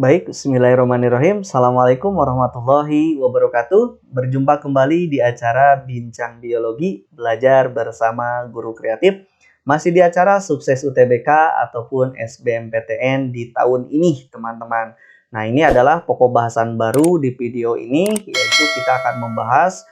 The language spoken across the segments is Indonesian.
Baik, bismillahirrahmanirrahim. Assalamualaikum warahmatullahi wabarakatuh. Berjumpa kembali di acara Bincang Biologi, belajar bersama guru kreatif. Masih di acara Sukses UTBK ataupun SBMPTN di tahun ini, teman-teman. Nah, ini adalah pokok bahasan baru di video ini, yaitu kita akan membahas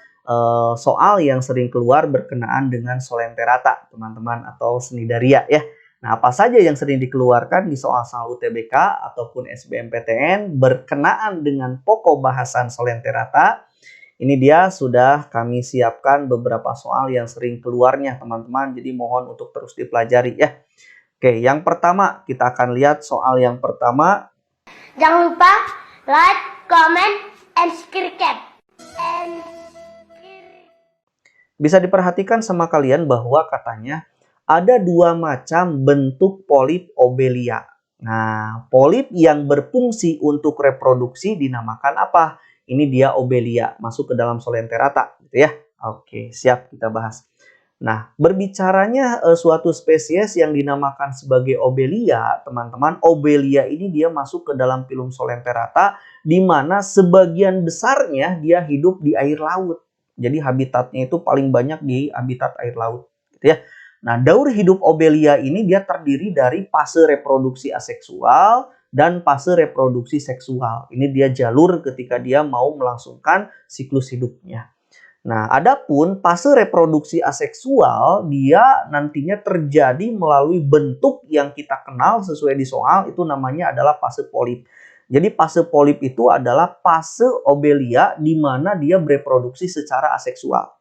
soal yang sering keluar berkenaan dengan solenterata, teman-teman, atau seni daria ya. Nah, apa saja yang sering dikeluarkan di soal-soal UTBK ataupun SBMPTN berkenaan dengan pokok bahasan solenterata? Ini dia sudah kami siapkan beberapa soal yang sering keluarnya, teman-teman. Jadi mohon untuk terus dipelajari ya. Oke, yang pertama kita akan lihat soal yang pertama. Jangan lupa like, comment, and subscribe. Bisa diperhatikan sama kalian bahwa katanya ada dua macam bentuk polip obelia. Nah, polip yang berfungsi untuk reproduksi dinamakan apa? Ini dia obelia, masuk ke dalam solenterata, gitu ya. Oke, siap kita bahas. Nah, berbicaranya suatu spesies yang dinamakan sebagai obelia, teman-teman. Obelia ini dia masuk ke dalam filum solenterata, di mana sebagian besarnya dia hidup di air laut. Jadi habitatnya itu paling banyak di habitat air laut, gitu ya. Nah, daur hidup obelia ini dia terdiri dari fase reproduksi aseksual dan fase reproduksi seksual. Ini dia jalur ketika dia mau melangsungkan siklus hidupnya. Nah, adapun fase reproduksi aseksual dia nantinya terjadi melalui bentuk yang kita kenal sesuai di soal, itu namanya adalah fase polip. Jadi fase polip itu adalah fase obelia di mana dia bereproduksi secara aseksual.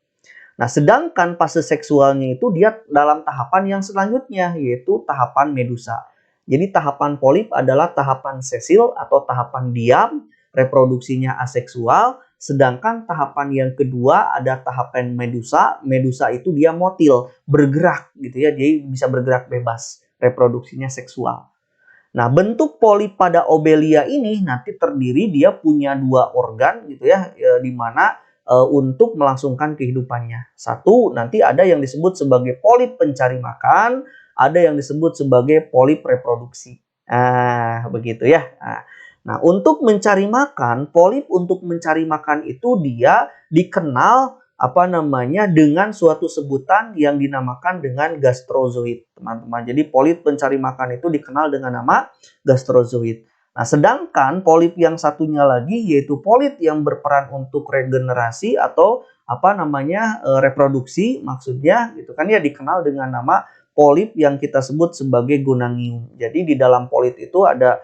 Nah, sedangkan fase seksualnya itu dia dalam tahapan yang selanjutnya, yaitu tahapan medusa. Jadi tahapan polip adalah tahapan sesil atau tahapan diam, reproduksinya aseksual. Sedangkan tahapan yang kedua ada tahapan medusa. Medusa itu dia motil, bergerak gitu ya, dia bisa bergerak bebas, reproduksinya seksual. Nah, bentuk polip pada obelia ini nanti terdiri dia punya dua organ gitu ya, di mana untuk melangsungkan kehidupannya. Satu, nanti ada yang disebut sebagai polip pencari makan, ada yang disebut sebagai polip reproduksi. Begitu ya. Nah, untuk mencari makan, polip untuk mencari makan itu dia dikenal dengan suatu sebutan yang dinamakan dengan gastrozoid, teman-teman. Jadi polip pencari makan itu dikenal dengan nama gastrozoid. Nah, sedangkan polip yang satunya lagi yaitu polip yang berperan untuk regenerasi atau reproduksi, maksudnya gitu kan ya, dikenal dengan nama polip yang kita sebut sebagai gonangium. Jadi di dalam polip itu ada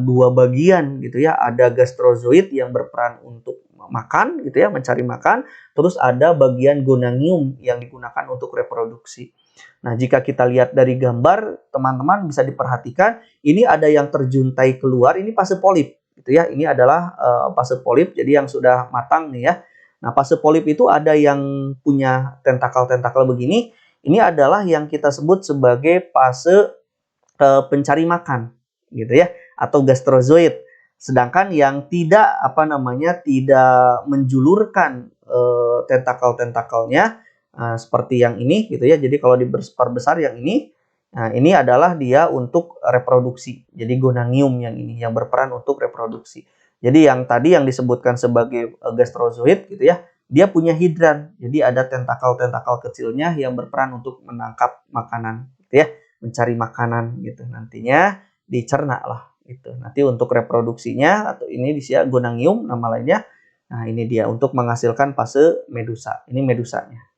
dua bagian gitu ya, ada gastrozoid yang berperan untuk makan gitu ya, mencari makan, terus ada bagian gonangium yang digunakan untuk reproduksi. Nah, jika kita lihat dari gambar, teman-teman bisa diperhatikan, ini ada yang terjuntai keluar, ini fase polip gitu ya. Ini adalah fase polip, jadi yang sudah matang nih ya. Nah, fase polip itu ada yang punya tentakel-tentakel begini. Ini adalah yang kita sebut sebagai fase pencari makan gitu ya, atau gastrozoid. Sedangkan yang tidak tidak menjulurkan tentakel-tentakelnya seperti yang ini gitu ya. Jadi kalau diperbesar yang ini, nah ini adalah dia untuk reproduksi. Jadi gonangium yang ini yang berperan untuk reproduksi. Jadi yang tadi yang disebutkan sebagai gastrozoid gitu ya, dia punya hidran. Jadi ada tentakel-tentakel kecilnya yang berperan untuk menangkap makanan gitu ya, mencari makanan gitu. Nantinya dicerna lah gitu. Nanti untuk reproduksinya atau ini dia gonangium nama lainnya. Nah, ini dia untuk menghasilkan fase medusa. Ini medusanya.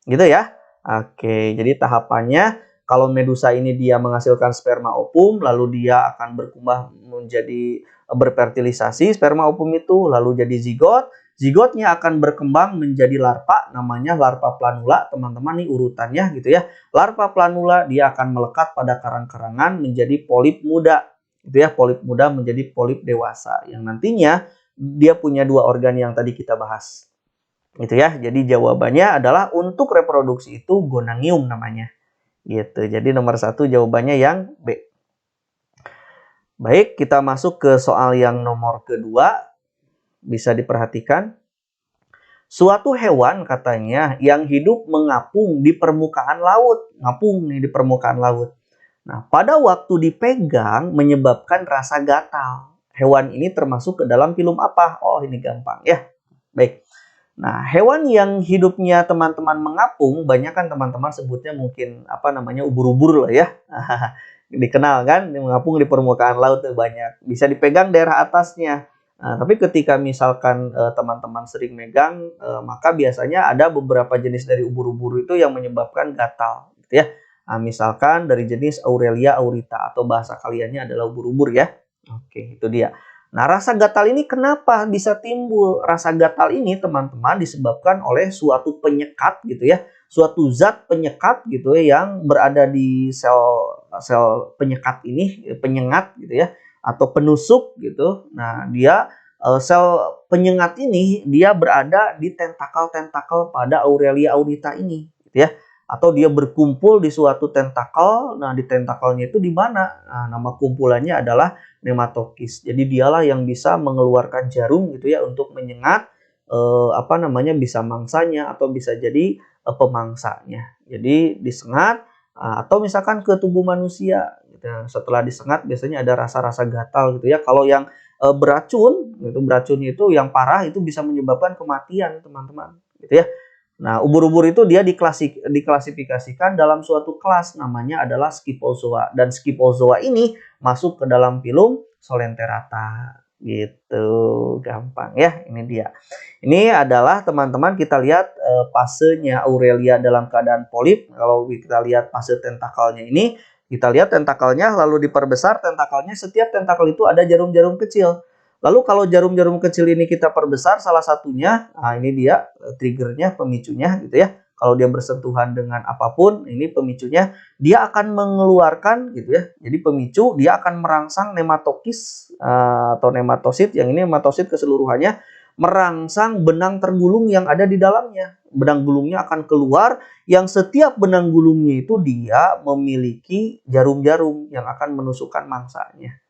Gitu ya. Oke, jadi tahapannya kalau medusa ini dia menghasilkan sperma ovum, lalu dia akan berkembang menjadi berfertilisasi sperma ovum itu, lalu jadi zigot. Zigotnya akan berkembang menjadi larva, namanya larva planula, teman-teman, nih urutannya gitu ya. Larva planula dia akan melekat pada karang-karangan menjadi polip muda. Gitu ya, polip muda menjadi polip dewasa yang nantinya dia punya dua organ yang tadi kita bahas. Gitu ya. Jadi jawabannya adalah untuk reproduksi itu gonangium namanya. Gitu. Jadi nomor 1 jawabannya yang B. Baik, kita masuk ke soal yang nomor kedua. Bisa diperhatikan. Suatu hewan katanya yang hidup mengapung di permukaan laut. Ngapung nih di permukaan laut. Nah, pada waktu dipegang menyebabkan rasa gatal. Hewan ini termasuk ke dalam filum apa? Oh, ini gampang ya. Baik. Nah, hewan yang hidupnya teman-teman mengapung, banyak kan teman-teman sebutnya mungkin apa namanya ubur-ubur lah ya. Dikenal kan, mengapung di permukaan laut tuh banyak. Bisa dipegang daerah atasnya. Nah, tapi ketika misalkan teman-teman sering megang, maka biasanya ada beberapa jenis dari ubur-ubur itu yang menyebabkan gatal, gitu ya. Nah, misalkan dari jenis Aurelia aurita atau bahasa kaliannya adalah ubur-ubur ya. Oke, itu dia. Nah, rasa gatal ini kenapa bisa timbul? Rasa gatal ini teman-teman disebabkan oleh suatu penyekat gitu ya. Suatu zat penyekat gitu ya yang berada di sel penyekat ini, penyengat gitu ya atau penusuk gitu. Nah, dia sel penyengat ini dia berada di tentakel-tentakel pada Aurelia aurita ini gitu ya. Atau dia berkumpul di suatu tentakel. Nah, di tentakelnya itu di mana? Nah, nama kumpulannya adalah nematokis. Jadi dialah yang bisa mengeluarkan jarum gitu ya untuk menyengat apa namanya bisa mangsanya atau bisa jadi pemangsanya. Jadi disengat atau misalkan ke tubuh manusia gitu ya. Setelah disengat biasanya ada rasa-rasa gatal gitu ya. Kalau yang beracun, itu beracunnya itu yang parah itu bisa menyebabkan kematian, teman-teman, gitu ya. Nah, ubur-ubur itu dia diklasifikasikan dalam suatu kelas namanya adalah Scyphozoa dan Scyphozoa ini masuk ke dalam filum Solenterata. Gitu, gampang ya. Ini dia. Ini adalah teman-teman kita lihat fasenya Aurelia dalam keadaan polip. Kalau kita lihat fase tentakelnya ini, kita lihat tentakelnya lalu diperbesar tentakelnya. Setiap tentakel itu ada jarum-jarum kecil. Lalu kalau jarum-jarum kecil ini kita perbesar salah satunya, nah ini dia triggernya, pemicunya gitu ya. Kalau dia bersentuhan dengan apapun, ini pemicunya, dia akan mengeluarkan gitu ya. Jadi pemicu dia akan merangsang nematokis atau nematosit, yang ini nematosit keseluruhannya merangsang benang tergulung yang ada di dalamnya. Benang gulungnya akan keluar, yang setiap benang gulungnya itu dia memiliki jarum-jarum yang akan menusukkan mangsanya.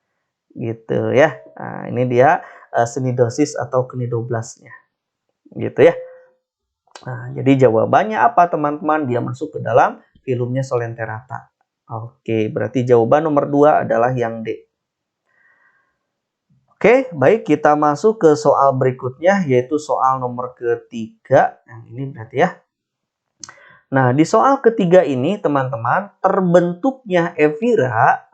Gitu ya. Nah, ini dia senidosis atau knidoblasnya. Gitu ya. Nah, jadi jawabannya apa teman-teman? Dia masuk ke dalam filumnya Solenterata. Oke, berarti jawaban nomor 2 adalah yang D. Oke, baik kita masuk ke soal berikutnya yaitu soal nomor ketiga. Yang ini berarti ya. Nah, di soal ketiga ini teman-teman, terbentuknya evira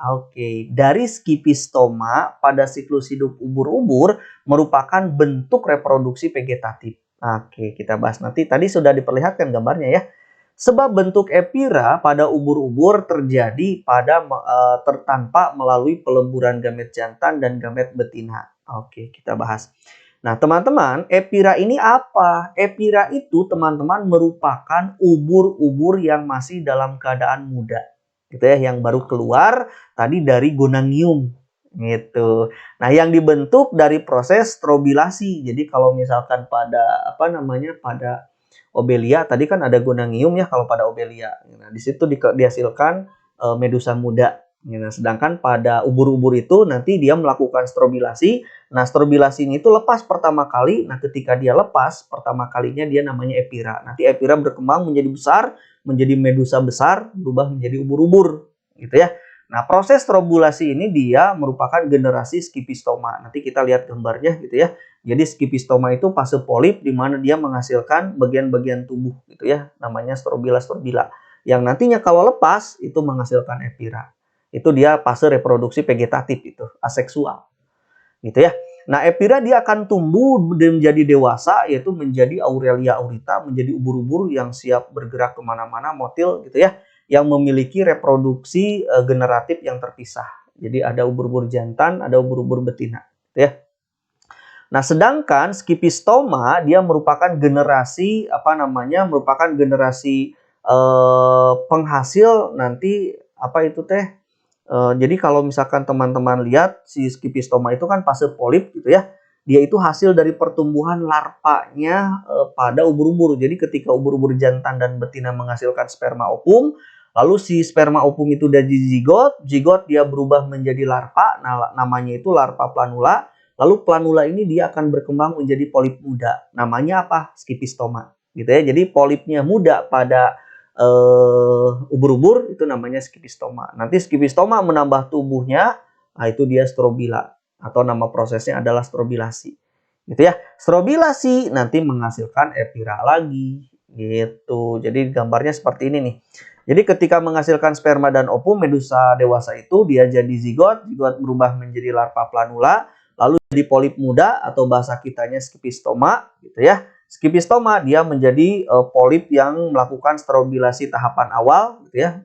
dari skipistoma pada siklus hidup ubur-ubur merupakan bentuk reproduksi vegetatif. Oke, kita bahas nanti. Tadi sudah diperlihatkan gambarnya ya. Sebab bentuk epira pada ubur-ubur terjadi pada tanpa melalui peleburan gamet jantan dan gamet betina. Oke, kita bahas. Nah, teman-teman, epira ini apa? Epira itu, teman-teman, merupakan ubur-ubur yang masih dalam keadaan muda. Gitu ya, yang baru keluar tadi dari gonangium. Gitu. Nah, yang dibentuk dari proses strobilasi. Jadi, kalau misalkan pada pada obelia, tadi kan ada gonangium ya kalau pada obelia. Nah, di situ dihasilkan medusa muda. Nah, sedangkan pada ubur-ubur itu nanti dia melakukan strobilasi. Nah, strobilasi ini itu lepas pertama kali. Nah, ketika dia lepas pertama kalinya dia namanya epira. Nanti epira berkembang menjadi besar, menjadi medusa besar, berubah menjadi ubur-ubur, gitu ya. Nah, proses strobilasi ini dia merupakan generasi skipistoma. Nanti kita lihat gambarnya gitu ya. Jadi skipistoma itu fase polip di mana dia menghasilkan bagian-bagian tubuh gitu ya. Namanya strobila. Yang nantinya kalau lepas itu menghasilkan epira. Itu dia fase reproduksi vegetatif itu, aseksual. Gitu ya. Nah, epira dia akan tumbuh menjadi dewasa, yaitu menjadi Aurelia aurita, menjadi ubur-ubur yang siap bergerak kemana-mana, motil gitu ya, yang memiliki reproduksi generatif yang terpisah. Jadi ada ubur-ubur jantan, ada ubur-ubur betina, gitu ya. Nah, sedangkan skipistoma dia merupakan generasi merupakan generasi penghasil nanti jadi kalau misalkan teman-teman lihat si skipistoma itu kan fase polip gitu ya. Dia itu hasil dari pertumbuhan larvanya pada ubur-ubur. Jadi ketika ubur-ubur jantan dan betina menghasilkan sperma ovum, lalu si sperma ovum itu dari zigot dia berubah menjadi larva. Nah, namanya itu larva planula. Lalu planula ini dia akan berkembang menjadi polip muda. Namanya apa? Skipistoma. Gitu ya. Jadi polipnya muda pada ubur-ubur itu namanya skipistoma. Nanti skipistoma menambah tubuhnya, nah itu dia strobila atau nama prosesnya adalah strobilasi. Gitu ya. Strobilasi nanti menghasilkan epira lagi gitu. Jadi gambarnya seperti ini nih. Jadi ketika menghasilkan sperma dan ovum medusa dewasa itu dia jadi zigot, zigot berubah menjadi larva planula, lalu jadi polip muda atau bahasa kitanya skipistoma gitu ya. Skipistoma dia menjadi polip yang melakukan strobilasi tahapan awal gitu ya.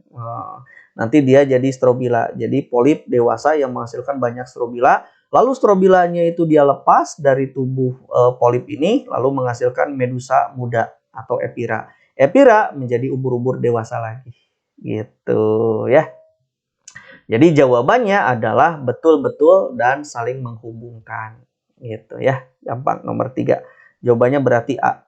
Nanti dia jadi strobila. Jadi polip dewasa yang menghasilkan banyak strobila. Lalu strobilanya itu dia lepas dari tubuh polip ini lalu menghasilkan medusa muda atau epira. Epira menjadi ubur-ubur dewasa lagi. Gitu ya. Jadi jawabannya adalah betul-betul dan saling menghubungkan. Gitu ya. Gampang nomor 3. Jawabannya berarti A.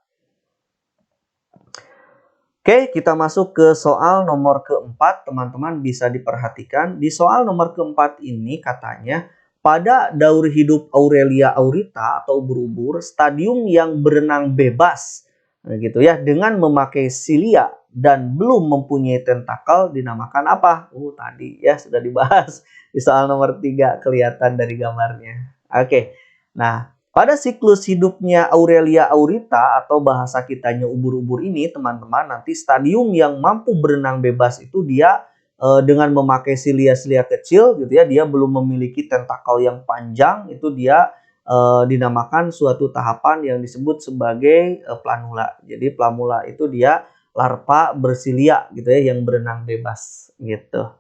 Oke, kita masuk ke soal nomor keempat. Teman-teman bisa diperhatikan. Di soal nomor keempat ini katanya pada daur hidup Aurelia aurita atau ubur-ubur, stadium yang berenang bebas gitu ya dengan memakai silia dan belum mempunyai tentakel dinamakan apa? Tadi ya sudah dibahas di soal nomor 3 kelihatan dari gambarnya. Oke. Nah, pada siklus hidupnya Aurelia aurita atau bahasa kitanya ubur-ubur ini, teman-teman, nanti stadium yang mampu berenang bebas itu dia dengan memakai silia-silia kecil gitu ya, dia belum memiliki tentakel yang panjang, itu dia dinamakan suatu tahapan yang disebut sebagai planula. Jadi planula itu dia larva bersilia gitu ya yang berenang bebas gitu.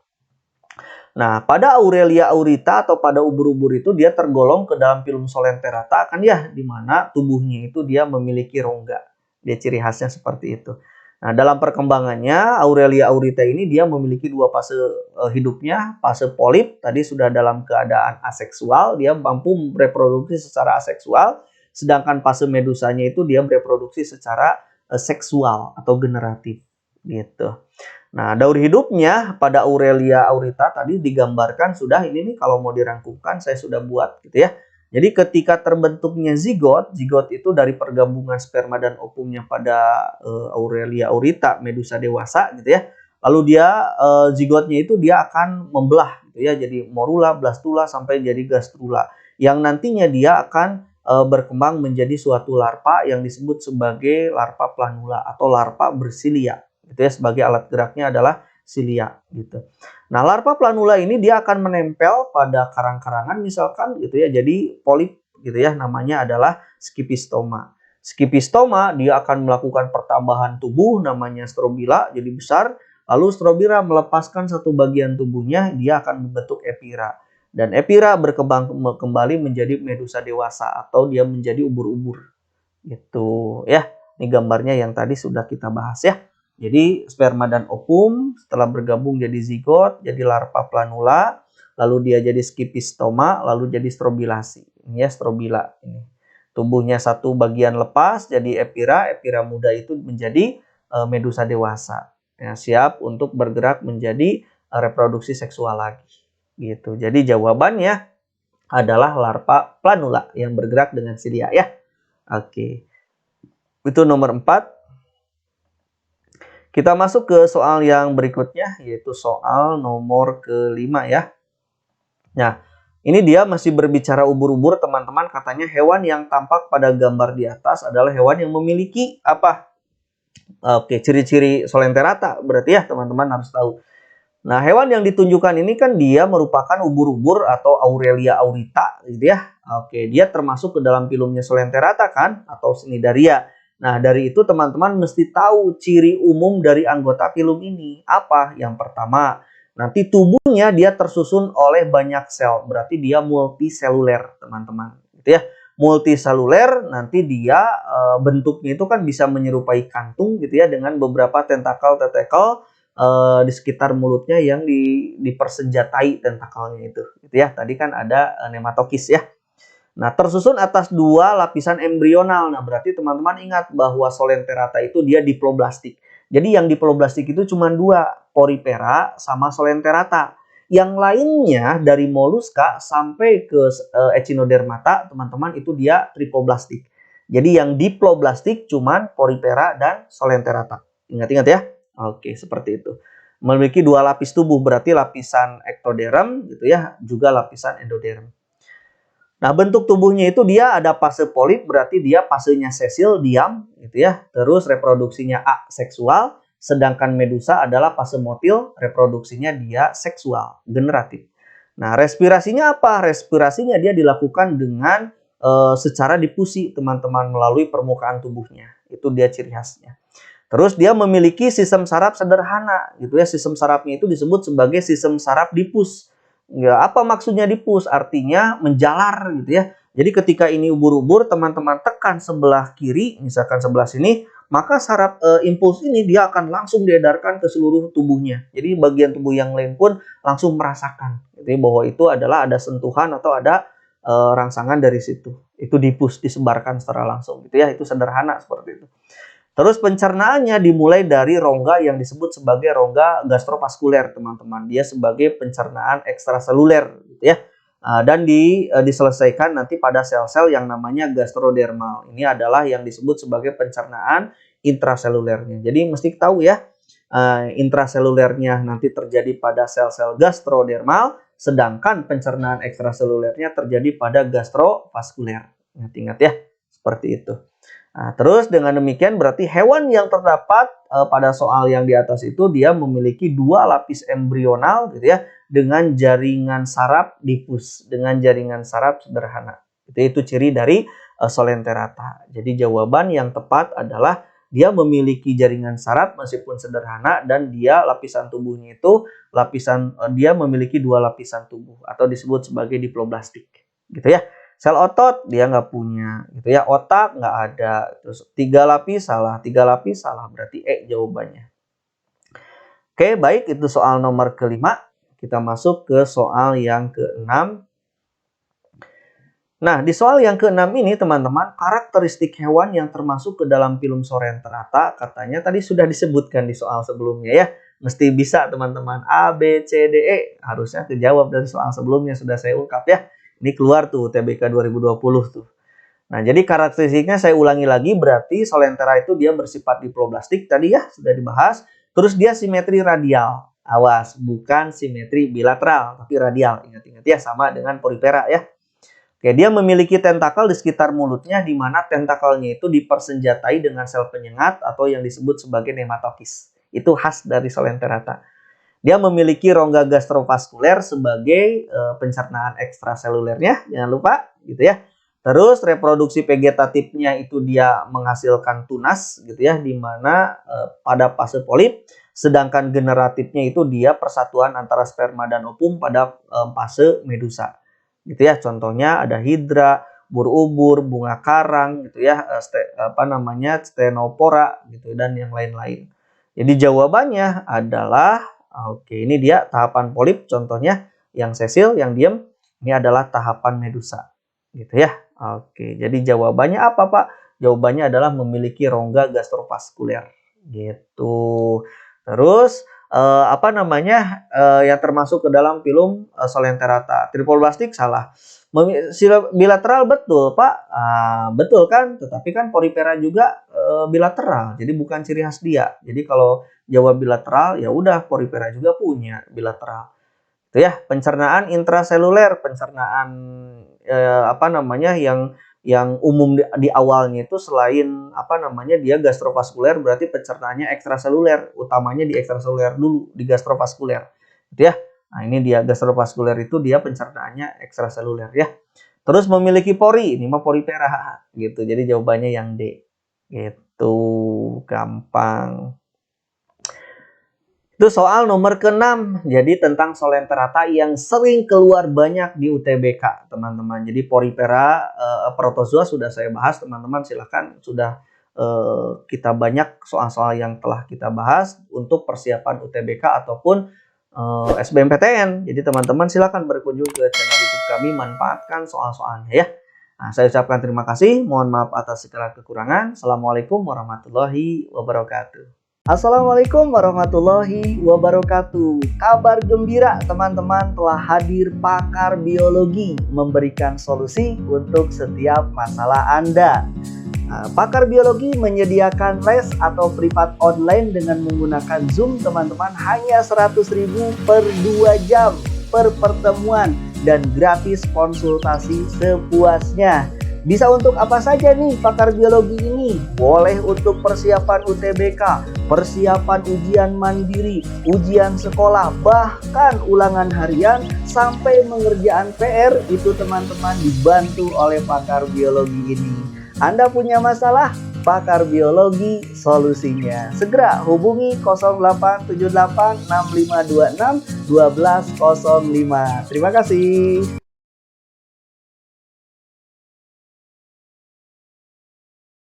Nah, pada Aurelia aurita atau pada ubur-ubur itu dia tergolong ke dalam filum Solenterata kan ya, di mana tubuhnya itu dia memiliki rongga. Dia ciri khasnya seperti itu. Nah, dalam perkembangannya Aurelia aurita ini dia memiliki dua fase hidupnya. Fase polip tadi sudah dalam keadaan aseksual, dia mampu bereproduksi secara aseksual, sedangkan fase medusanya itu dia bereproduksi secara seksual atau generatif gitu. Nah, daur hidupnya pada Aurelia aurita tadi digambarkan sudah ini nih kalau mau dirangkumkan saya sudah buat gitu ya. Jadi ketika terbentuknya zigot, zigot itu dari pergabungan sperma dan ovumnya pada Aurelia aurita medusa dewasa gitu ya. Lalu dia zigotnya itu dia akan membelah gitu ya, jadi morula, blastula sampai jadi gastrula. Yang nantinya dia akan berkembang menjadi suatu larva yang disebut sebagai larva planula atau larva bersilia. Gitu ya, sebagai alat geraknya adalah silia gitu. Nah, larva planula ini dia akan menempel pada karang-karangan misalkan gitu ya. Jadi polip gitu ya, namanya adalah skipistoma. Skipistoma dia akan melakukan pertambahan tubuh namanya strobila jadi besar. Lalu strobila melepaskan satu bagian tubuhnya, dia akan membentuk epira. Dan epira berkembang kembali menjadi medusa dewasa atau dia menjadi ubur-ubur. Gitu ya. Ini gambarnya yang tadi sudah kita bahas ya. Jadi sperma dan ovum setelah bergabung jadi zigot, jadi larva planula, lalu dia jadi skipistoma, lalu jadi strobilasi. Ini ya strobila ini. Tubuhnya satu bagian lepas jadi epira, epira muda itu menjadi medusa dewasa. Ya, siap untuk bergerak menjadi reproduksi seksual lagi. Gitu. Jadi jawabannya adalah larva planula yang bergerak dengan silia ya. Oke. Itu nomor 4. Kita masuk ke soal yang berikutnya, yaitu soal nomor ke-5 ya. Nah, ini dia masih berbicara ubur-ubur, teman-teman. Katanya hewan yang tampak pada gambar di atas adalah hewan yang memiliki apa? Oke, ciri-ciri Solenterata. Berarti ya, teman-teman harus tahu. Nah, hewan yang ditunjukkan ini kan dia merupakan ubur-ubur atau Aurelia aurita, gitu ya. Oke, dia termasuk ke dalam filumnya Solenterata kan, atau Cnidaria. Nah, dari itu teman-teman mesti tahu ciri umum dari anggota filum ini. Apa? Yang pertama, nanti tubuhnya dia tersusun oleh banyak sel. Berarti dia multiseluler, teman-teman. Gitu ya. Multiseluler, nanti dia bentuknya itu kan bisa menyerupai kantung gitu ya, dengan beberapa tentakel-tentakel di sekitar mulutnya yang dipersenjatai tentakelnya itu. Gitu ya. Tadi kan ada nematokis ya. Nah, tersusun atas dua lapisan embrional. Nah, berarti teman-teman ingat bahwa Solenterata itu dia diploblastik. Jadi yang diploblastik itu cuma dua, Porifera sama Solenterata. Yang lainnya dari moluska sampai ke Echinodermata, teman-teman itu dia tripoblastik. Jadi yang diploblastik cuma Porifera dan Solenterata. Ingat-ingat ya. Oke, seperti itu. Memiliki dua lapis tubuh, berarti lapisan ektoderm gitu ya, juga lapisan endoderm. Nah, bentuk tubuhnya itu dia ada fase polip, berarti dia fasenya sesil, diam gitu ya. Terus reproduksinya aseksual, sedangkan medusa adalah fase motil, reproduksinya dia seksual, generatif. Nah, respirasinya apa? Respirasinya dia dilakukan dengan secara difusi, teman-teman, melalui permukaan tubuhnya. Itu dia ciri khasnya. Terus dia memiliki sistem saraf sederhana gitu ya. Sistem sarafnya itu disebut sebagai sistem saraf difus. Ya, apa maksudnya difus? Artinya menjalar gitu ya. Jadi ketika ini ubur-ubur, teman-teman tekan sebelah kiri, misalkan sebelah sini, maka saraf impuls ini dia akan langsung diedarkan ke seluruh tubuhnya. Jadi bagian tubuh yang lain pun langsung merasakan gitu ya, bahwa itu adalah ada sentuhan atau ada rangsangan dari situ. Itu difus, disebarkan secara langsung gitu ya. Itu sederhana seperti itu. Terus pencernaannya dimulai dari rongga yang disebut sebagai rongga gastrovaskuler, teman-teman. Dia sebagai pencernaan ekstraseluler gitu ya. Dan diselesaikan nanti pada sel-sel yang namanya gastrodermal. Ini adalah yang disebut sebagai pencernaan intraselulernya. Jadi mesti tahu ya, intraselulernya nanti terjadi pada sel-sel gastrodermal, sedangkan pencernaan ekstraselulernya terjadi pada gastrovaskuler. Ingat-ingat ya, seperti itu. Nah, terus dengan demikian berarti hewan yang terdapat pada soal yang di atas itu dia memiliki dua lapis embrional gitu ya, dengan jaringan saraf difus, dengan jaringan saraf sederhana. Itu ciri dari Solenterata. Jadi jawaban yang tepat adalah dia memiliki jaringan saraf meskipun sederhana, dan dia lapisan tubuhnya itu dia memiliki dua lapisan tubuh atau disebut sebagai diploblastik gitu ya. Sel otot dia nggak punya gitu ya, otak nggak ada. Terus 3 lapis salah, berarti jawabannya. Oke, baik, itu soal nomor kelima. Kita masuk ke soal yang keenam. Nah, di soal yang keenam ini teman-teman, karakteristik hewan yang termasuk ke dalam film Solenterata katanya tadi sudah disebutkan di soal sebelumnya ya. Mesti bisa teman-teman, A, B, C, D, E. Harusnya kejawab dari soal sebelumnya, sudah saya ungkap ya. Ini keluar tuh TBK 2020 tuh. Nah, jadi karakteristiknya saya ulangi lagi, berarti Solentera itu dia bersifat diploblastik tadi ya, sudah dibahas. Terus dia simetri radial. Awas, bukan simetri bilateral, tapi radial. Ingat-ingat ya, sama dengan Porifera ya. Oke, dia memiliki tentakel di sekitar mulutnya, di mana tentakelnya itu dipersenjatai dengan sel penyengat atau yang disebut sebagai nematokis. Itu khas dari Solenterata. Dia memiliki rongga gastrovaskuler sebagai pencernaan ekstraselulernya, jangan lupa gitu ya. Terus reproduksi vegetatifnya itu dia menghasilkan tunas gitu ya, di mana pada fase polip, sedangkan generatifnya itu dia persatuan antara sperma dan ovum pada fase medusa. Gitu ya. Contohnya ada hidra, ubur-ubur, bunga karang gitu ya, stenopora gitu dan yang lain-lain. Jadi jawabannya adalah oke, ini dia tahapan polip, contohnya yang sesil, yang diam, ini adalah tahapan medusa. Gitu ya. Oke, jadi jawabannya apa, Pak? Jawabannya adalah memiliki rongga gastrovaskuler. Gitu. Terus yang termasuk ke dalam film Solenterata. Triploblastik salah. Bilateral betul, Pak. Betul kan? Tetapi kan Porifera juga bilateral. Jadi bukan ciri khas dia. Jadi kalau jawab bilateral, ya udah Porifera juga punya bilateral. Itu ya, pencernaan intraseluler, pencernaan yang umum di awalnya itu selain dia gastrovaskuler, berarti pencernaannya ekstraseluler, utamanya di ekstraseluler dulu, di gastrovaskuler. Gitu ya. Nah, ini dia gastrovaskuler itu dia pencernaannya ekstraseluler ya. Terus memiliki pori, ini mah Porifera gitu. Jadi jawabannya yang D. Gitu, gampang. Itu soal nomor ke-6. Jadi tentang Solenterata yang sering keluar banyak di UTBK, teman-teman. Jadi Porifera, protozoa sudah saya bahas, teman-teman. Silahkan, sudah kita banyak soal-soal yang telah kita bahas untuk persiapan UTBK ataupun SBMPTN. Jadi teman-teman silahkan berkunjung ke channel YouTube kami, manfaatkan soal-soalnya ya. Nah, saya ucapkan terima kasih. Mohon maaf atas segala kekurangan. Assalamualaikum warahmatullahi wabarakatuh. Assalamualaikum warahmatullahi wabarakatuh. Kabar gembira teman-teman, telah hadir pakar biologi memberikan solusi untuk setiap masalah Anda. Nah, Pakar Biologi menyediakan les atau privat online dengan menggunakan Zoom teman-teman hanya 100.000 per 2 jam per pertemuan dan gratis konsultasi sepuasnya. Bisa untuk apa saja nih Pakar Biologi ini? Boleh untuk persiapan UTBK, persiapan ujian mandiri, ujian sekolah, bahkan ulangan harian sampai mengerjaan PR itu teman-teman dibantu oleh Pakar Biologi ini. Anda punya masalah? Pakar Biologi solusinya. Segera hubungi 0878 6526 1205. Terima kasih.